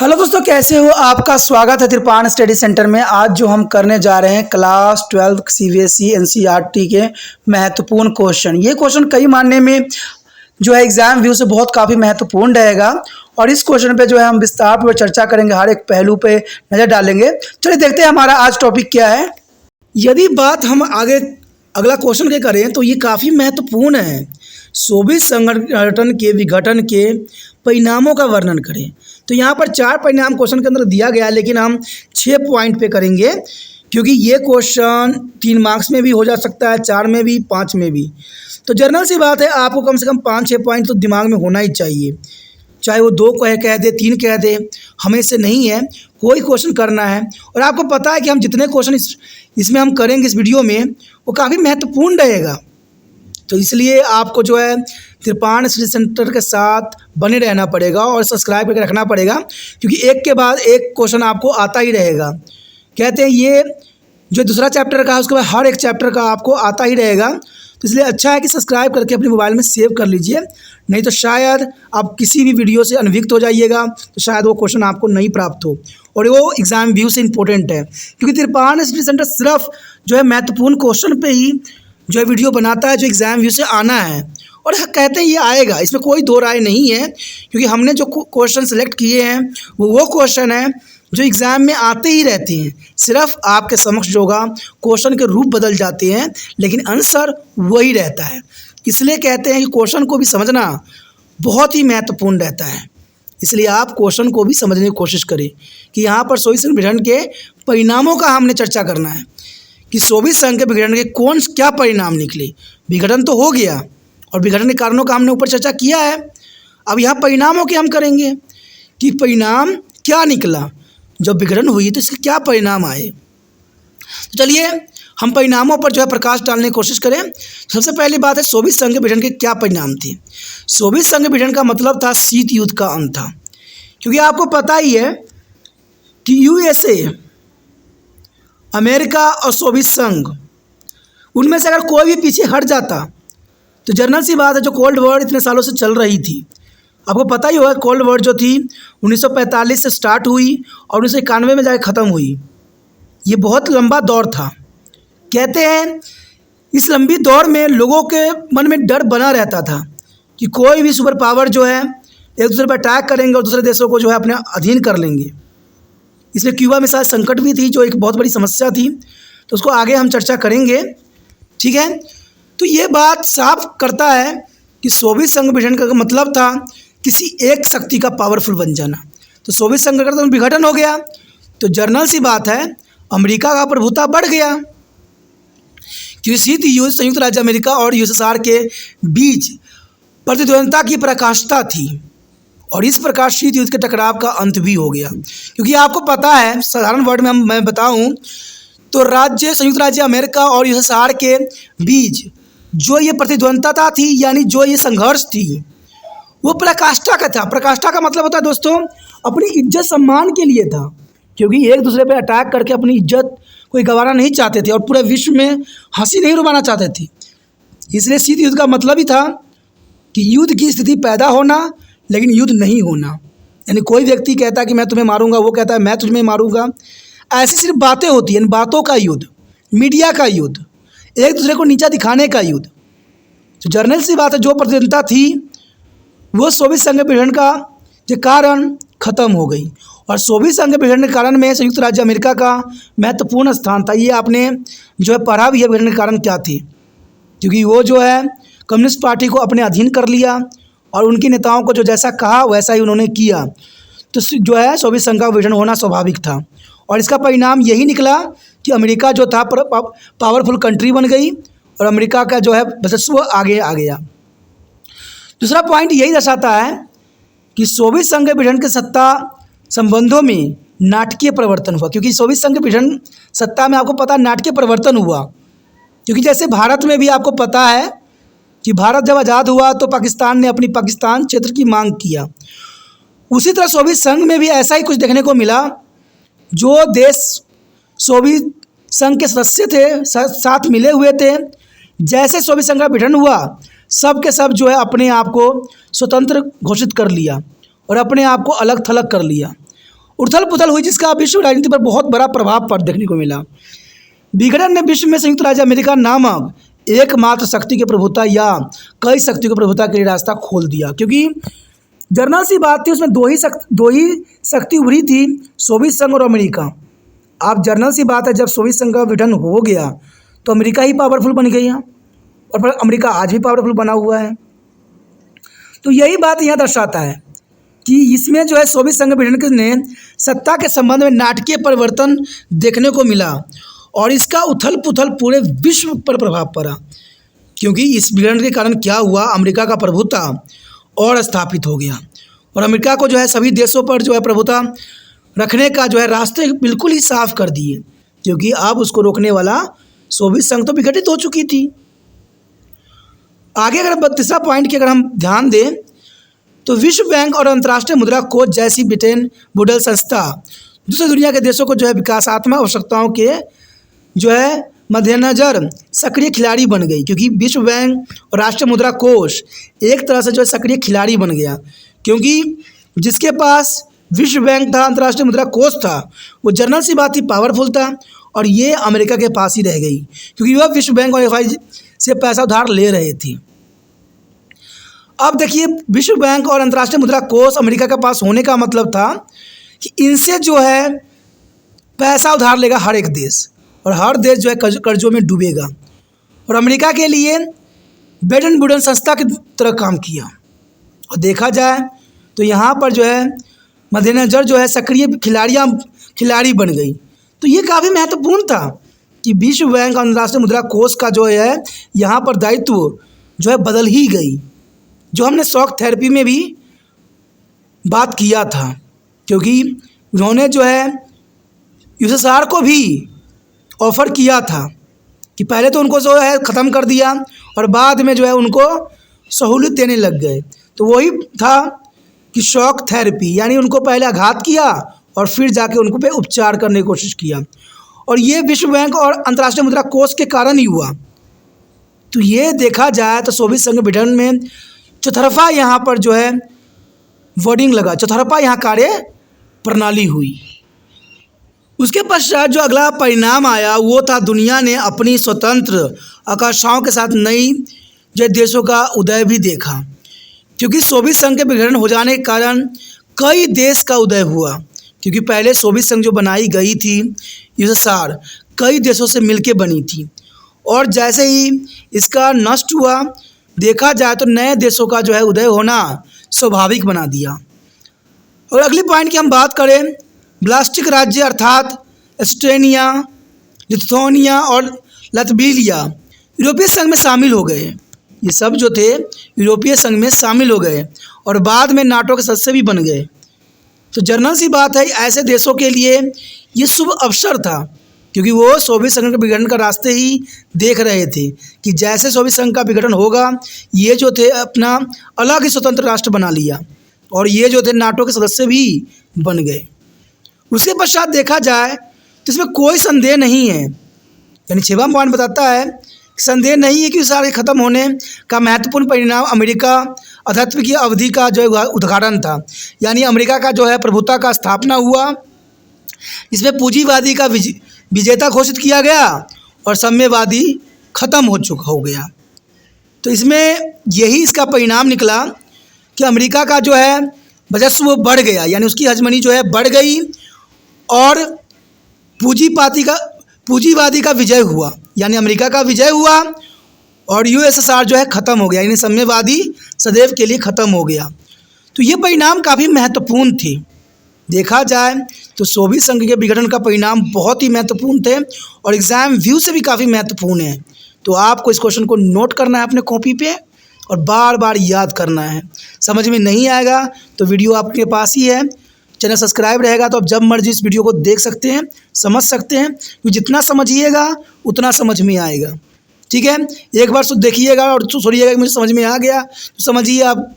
Hello दोस्तों, कैसे हो? आपका स्वागत है त्रिपाण स्टडी सेंटर में। आज जो हम करने जा रहे हैं क्लास 12 सीबीएसई एनसीईआरटी के महत्वपूर्ण क्वेश्चन। ये क्वेश्चन कई मायने में जो है एग्जाम व्यू से बहुत काफ़ी महत्वपूर्ण रहेगा और इस क्वेश्चन पे जो है हम विस्तार पर चर्चा करेंगे, हर एक पहलू पे नज़र डालेंगे। चलिए देखते हैं हमारा आज टॉपिक क्या है। यदि बात हम आगे अगला क्वेश्चन के करें तो ये काफ़ी महत्वपूर्ण है। सोवियत संगठन के विघटन के परिणामों का वर्णन करें। तो यहाँ पर 4 परिणाम क्वेश्चन के अंदर दिया गया है, लेकिन हम 6 पॉइंट पे करेंगे क्योंकि ये क्वेश्चन 3 मार्क्स में भी हो जा सकता है, 4 में भी, 5 में भी। तो जनरल सी बात है, आपको कम से कम 5-6 पॉइंट तो दिमाग में होना ही चाहिए। चाहे वो 2 कह दे, 3 कह दे, हमें से नहीं है, कोई क्वेश्चन करना है। और आपको पता है कि हम जितने क्वेश्चन इसमें हम करेंगे इस वीडियो में, वो काफ़ी महत्वपूर्ण रहेगा। तो इसलिए आपको जो है त्रिपाण स्टडी सेंटर के साथ बने रहना पड़ेगा और सब्सक्राइब करके रखना पड़ेगा, क्योंकि एक के बाद एक क्वेश्चन आपको आता ही रहेगा। कहते हैं ये जो दूसरा चैप्टर का है उसके बाद हर एक चैप्टर का आपको आता ही रहेगा। तो इसलिए अच्छा है कि सब्सक्राइब करके अपने मोबाइल में सेव कर लीजिए, नहीं तो शायद आप किसी भी वीडियो से अनभिज्ञ हो जाइएगा, तो शायद वो क्वेश्चन आपको नहीं प्राप्त हो। और वो एग्ज़ाम व्यू से इम्पोर्टेंट है, क्योंकि त्रिपाण स्टडी सेंटर सिर्फ जो है महत्वपूर्ण क्वेश्चन पे ही जो है वीडियो बनाता है, जो एग्ज़ाम व्यू से आना है। और कहते हैं ये आएगा, इसमें कोई दो राय नहीं है, क्योंकि हमने जो क्वेश्चन सेलेक्ट किए हैं वो क्वेश्चन है जो एग्ज़ाम में आते ही रहते हैं। सिर्फ आपके समक्ष जो होगा क्वेश्चन के रूप बदल जाते हैं, लेकिन आंसर वही रहता है। इसलिए कहते हैं कि क्वेश्चन को भी समझना बहुत ही महत्वपूर्ण रहता है। इसलिए आप क्वेश्चन को भी समझने की कोशिश करें कि यहाँ पर सोवियत संघ विघटन के परिणामों का हमने चर्चा करना है कि सोवियत संघ के विघटन के क्या परिणाम निकले। विघटन तो हो गया और विघटन के कारणों का हमने ऊपर चर्चा किया है। अब यहाँ परिणामों के हम करेंगे कि परिणाम क्या निकला, जब विघटन हुई तो इसके क्या परिणाम आए। तो चलिए हम परिणामों पर जो है प्रकाश डालने की कोशिश करें। सबसे पहली बात है, सोवियत संघ के विघटन के क्या परिणाम थे। सोवियत संघ के विघटन का मतलब था शीत युद्ध का अंत था, क्योंकि आपको पता ही है कि यूएसए, अमेरिका और सोवियत संघ, उनमें से अगर कोई भी पीछे हट जाता तो जनरल सी बात है, जो कोल्ड वॉर इतने सालों से चल रही थी, आपको पता ही होगा कोल्ड वॉर जो थी 1945 से स्टार्ट हुई और 1991 में जाकर ख़त्म हुई। ये बहुत लंबा दौर था। कहते हैं इस लंबी दौर में लोगों के मन में डर बना रहता था कि कोई भी सुपर पावर जो है एक दूसरे पर अटैक करेंगे और दूसरे देशों को जो है अपने अधीन कर लेंगे। इसलिए क्यूबा मिसाइल संकट भी थी, जो एक बहुत बड़ी समस्या थी, तो उसको आगे हम चर्चा करेंगे, ठीक है। तो ये बात साफ करता है कि सोवियत संघ विघटन का मतलब था किसी एक शक्ति का पावरफुल बन जाना। तो सोवियत संघ का विघटन हो गया तो जर्नल सी बात है, अमेरिका का प्रभुत्व बढ़ गया, क्योंकि शीत युद्ध संयुक्त राज्य अमेरिका और यूएसएसआर के बीच प्रतिद्वंद्विता की पराकाष्ठा थी और इस प्रकार शीत युद्ध के टकराव का अंत भी हो गया। क्योंकि आपको पता है, साधारण वर्ड में मैं बताऊं तो संयुक्त राज्य अमेरिका और यूएसएसआर के बीच जो ये प्रतिद्वंद्विता थी, यानी जो ये संघर्ष थी, वो पराकाष्ठा का था। पराकाष्ठा का मतलब होता है दोस्तों अपनी इज्जत सम्मान के लिए था, क्योंकि एक दूसरे पर अटैक करके अपनी इज्जत कोई गंवाना नहीं चाहते थे और पूरे विश्व में हंसी नहीं रुलाना चाहते थे। इसलिए शीत युद्ध का मतलब ही था कि युद्ध की स्थिति पैदा होना, लेकिन युद्ध नहीं होना। यानी कोई व्यक्ति कहता है कि मैं तुम्हें मारूंगा, वो कहता है मैं तुम्हें मारूंगा, ऐसी सिर्फ बातें होती हैं। बातों का युद्ध, मीडिया का युद्ध, एक दूसरे को नीचा दिखाने का युद्ध। तो जर्नल सी बात है, जो प्रतिद्वंद्विता थी वो सोवियत संघ के विघटन का के कारण ख़त्म हो गई और सोवियत संघ के विघटन के कारण में संयुक्त राज्य अमेरिका का महत्वपूर्ण स्थान था। ये आपने जो है पढ़ा भी है, विघटन के कारण क्या थे, क्योंकि वो जो है कम्युनिस्ट पार्टी को अपने अधीन कर लिया और उनके नेताओं को जो जैसा कहा वैसा ही उन्होंने किया। तो जो है सोवियत संघ का विघटन होना स्वाभाविक था और इसका परिणाम यही निकला कि अमेरिका जो था पावरफुल कंट्री बन गई और अमेरिका का जो है वर्चस्व आगे आ गया। दूसरा पॉइंट यही दर्शाता है कि सोवियत संघ के विघटन के सत्ता संबंधों में नाटकीय परिवर्तन हुआ, क्योंकि सोवियत संघ के विघटन सत्ता में आपको पता नाटकीय परिवर्तन हुआ। क्योंकि जैसे भारत में भी आपको पता है कि भारत जब आज़ाद हुआ तो पाकिस्तान ने अपनी पाकिस्तान क्षेत्र की मांग किया, उसी तरह सोवियत संघ में भी ऐसा ही कुछ देखने को मिला। जो देश सोवियत संघ के सदस्य थे, साथ मिले हुए थे, जैसे सोवियत संघ का विघटन हुआ सब के सब जो है अपने आप को स्वतंत्र घोषित कर लिया और अपने आप को अलग थलग कर लिया उथल पुथल हुई जिसका विश्व राजनीति पर बहुत बड़ा प्रभाव पर देखने को मिला। विघटन ने विश्व में संयुक्त राज्य अमेरिका नामक एकमात्र शक्ति की प्रभुता या कई शक्तियों की प्रभुता के लिए रास्ता खोल दिया, क्योंकि जनरल सी बात थी, उसमें दो ही शक्ति उभरी थी, सोवियत संघ और अमेरिका। आप जनरल सी बात है, जब सोवियत संघ का विघटन हो गया तो अमेरिका ही पावरफुल बन गई है और अमेरिका आज भी पावरफुल बना हुआ है। तो यही बात यहाँ दर्शाता है कि इसमें जो है सोवियत संघ विघटन ने सत्ता के संबंध में नाटकीय परिवर्तन देखने को मिला और इसका उथल पुथल पूरे विश्व पर प्रभाव पड़ा, क्योंकि इस विघटन के कारण क्या हुआ, अमेरिका का प्रभुता और स्थापित हो गया और अमेरिका को जो है सभी देशों पर जो है प्रभुता रखने का जो है रास्ते बिल्कुल ही साफ कर दिए, क्योंकि अब उसको रोकने वाला सोवियत संघ तो विघटित हो चुकी थी। आगे अगर तीसरा पॉइंट की अगर हम ध्यान दें तो विश्व बैंक और अंतर्राष्ट्रीय मुद्रा कोष जैसी ब्रिटेन वुड्स संस्था दूसरी दुनिया के देशों को जो है विकासात्मक आवश्यकताओं के जो है मद्देनजर सक्रिय खिलाड़ी बन गई, क्योंकि विश्व बैंक और राष्ट्रीय मुद्रा कोष एक तरह से जो है सक्रिय खिलाड़ी बन गया, क्योंकि जिसके पास विश्व बैंक था, अंतर्राष्ट्रीय मुद्रा कोष था, वो जनरल सी बात थी पावरफुल था और ये अमेरिका के पास ही रह गई, क्योंकि वह विश्व बैंक और FI से पैसा उधार ले रहे थे। अब देखिए, विश्व बैंक और अंतर्राष्ट्रीय मुद्रा कोष अमेरिका के पास होने का मतलब था कि इनसे जो है पैसा उधार लेगा हर एक देश और हर देश जो है कर्जों में डूबेगा, और अमेरिका के लिए ब्रिटेन वुड्स संस्था की तरह काम किया। और देखा जाए तो यहाँ पर जो है मद्देनजर जो है सक्रिय खिलाड़ी बन गई। तो ये काफ़ी महत्वपूर्ण था कि विश्व बैंक और अंतर्राष्ट्रीय मुद्रा कोष का जो है यहाँ पर दायित्व जो है बदल ही गई, जो हमने शॉक थेरेपी में भी बात किया था, क्योंकि उन्होंने जो है USSR को भी ऑफ़र किया था कि पहले तो उनको जो है ख़त्म कर दिया और बाद में जो है उनको सहूलियत देने लग गए। तो वही था कि शॉक थेरेपी, यानी उनको पहले आघात किया और फिर जाके उनको पे उपचार करने की कोशिश किया, और ये विश्व बैंक और अंतर्राष्ट्रीय मुद्रा कोष के कारण ही हुआ। तो ये देखा जाए तो सोवियत संघ विघटन में चौतरफा यहाँ पर जो है वर्डिंग लगा, चौतरफा यहाँ कार्य प्रणाली हुई। उसके पश्चात जो अगला परिणाम आया वो था दुनिया ने अपनी स्वतंत्र आकांक्षाओं के साथ नई जो देशों का उदय भी देखा, क्योंकि सोवियत संघ के विघटन हो जाने के कारण कई देश का उदय हुआ, क्योंकि पहले सोवियत संघ जो बनाई गई थी USSR कई देशों से मिलके बनी थी, और जैसे ही इसका नष्ट हुआ देखा जाए तो नए देशों का जो है उदय होना स्वाभाविक बना दिया। और अगली पॉइंट की हम बात करें, ब्लास्टिक राज्य अर्थात एस्टोनिया, लिथुआनिया और लतविया यूरोपीय संघ में शामिल हो गए। ये सब जो थे यूरोपीय संघ में शामिल हो गए और बाद में नाटो के सदस्य भी बन गए। तो जनरल सी बात है, ऐसे देशों के लिए ये शुभ अवसर था, क्योंकि वो सोवियत संघ के विघटन का रास्ते ही देख रहे थे कि जैसे सोवियत संघ का विघटन होगा ये जो थे अपना अलग ही स्वतंत्र राष्ट्र बना लिया और ये जो थे नाटो के सदस्य भी बन गए। उसके पश्चात देखा जाए तो इसमें कोई संदेह नहीं है, यानी 6वां पॉइंट बताता है कि संदेह नहीं है कि सारे ख़त्म होने का महत्वपूर्ण परिणाम अमेरिका अध्यत्व की अवधि का जो उद्घाटन था, यानी अमेरिका का जो है प्रभुता का स्थापना हुआ, इसमें पूंजीवादी का विजेता घोषित किया गया और साम्यवादी ख़त्म हो गया। तो इसमें यही इसका परिणाम निकला कि अमेरिका का जो है वर्चस्व बढ़ गया, यानी उसकी हजमनी जो है बढ़ गई और पूंजीवादी का विजय हुआ, यानी अमेरिका का विजय हुआ और USSR जो है ख़त्म हो गया, यानी साम्यवादी सदैव के लिए ख़त्म हो गया। तो ये परिणाम काफ़ी महत्वपूर्ण थे। देखा जाए तो सोवियत संघ के विघटन का परिणाम बहुत ही महत्वपूर्ण थे और एग्ज़ाम व्यू से भी काफ़ी महत्वपूर्ण है। तो आपको इस क्वेश्चन को नोट करना है अपने कॉपी पे और बार बार याद करना है। समझ में नहीं आएगा तो वीडियो आपके पास ही है, चैनल सब्सक्राइब रहेगा तो आप जब मर्जी इस वीडियो को देख सकते हैं, समझ सकते हैं, क्योंकि जितना समझिएगा उतना समझ में आएगा। ठीक है, एक बार देखिएगा और छोड़िएगा कि मुझे समझ में आ गया तो समझिए आप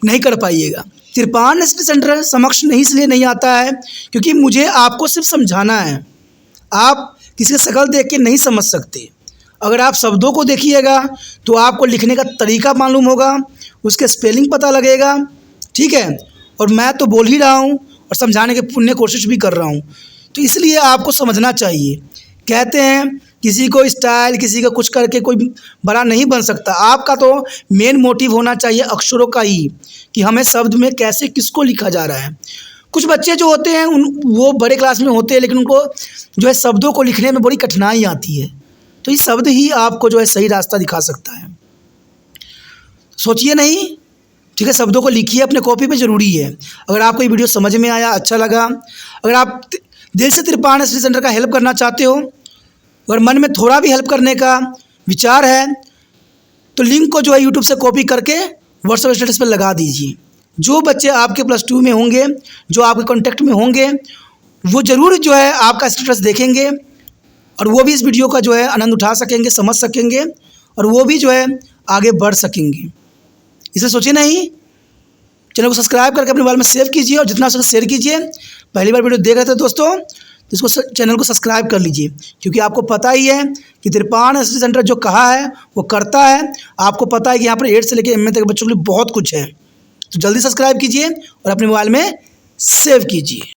नहीं कर पाइएगा। तिरपान सेंटर समक्ष नहीं इसलिए नहीं आता है क्योंकि मुझे आपको सिर्फ समझाना है, आप किसी की शक्ल देख के नहीं समझ सकते। अगर आप शब्दों को देखिएगा तो आपको लिखने का तरीका मालूम होगा, उसके स्पेलिंग पता लगेगा। ठीक है, और मैं तो बोल ही रहा हूँ और समझाने की पुण्य कोशिश भी कर रहा हूँ। तो इसलिए आपको समझना चाहिए। कहते हैं किसी को स्टाइल, किसी का कुछ करके कोई बड़ा नहीं बन सकता। आपका तो मेन मोटिव होना चाहिए अक्षरों का ही, कि हमें शब्द में कैसे किसको लिखा जा रहा है। कुछ बच्चे जो होते हैं वो बड़े क्लास में होते हैं, लेकिन उनको जो है शब्दों को लिखने में बड़ी कठिनाई आती है। तो ये शब्द ही आपको जो है सही रास्ता दिखा सकता है। सोचिए नहीं, ठीक है, शब्दों को लिखिए अपने कॉपी पे, ज़रूरी है। अगर आपको ये वीडियो समझ में आया, अच्छा लगा, अगर आप दिल से त्रिपाण स्टडी सेंटर का हेल्प करना चाहते हो, अगर मन में थोड़ा भी हेल्प करने का विचार है, तो लिंक को जो है यूट्यूब से कॉपी करके व्हाट्सएप स्टेटस पर लगा दीजिए। जो बच्चे आपके +2 में होंगे, जो आपके कॉन्टैक्ट में होंगे, वो ज़रूर जो है आपका स्टेटस देखेंगे और वो भी इस वीडियो का जो है आनंद उठा सकेंगे, समझ सकेंगे और वो भी जो है आगे बढ़ सकेंगे। इसे सोचिए नहीं, चैनल को सब्सक्राइब करके अपने मोबाइल में सेव कीजिए और जितना हो सके शेयर कीजिए। पहली बार वीडियो देख रहे थे दोस्तों, तो इसको चैनल को सब्सक्राइब कर लीजिए, क्योंकि आपको पता ही है कि त्रिपाण स्टडी सेंटर जो कहा है वो करता है। आपको पता है कि यहाँ पर 8 से लेकर MA तक बच्चों के लिए बहुत कुछ है। तो जल्दी सब्सक्राइब कीजिए और अपने मोबाइल में सेव कीजिए।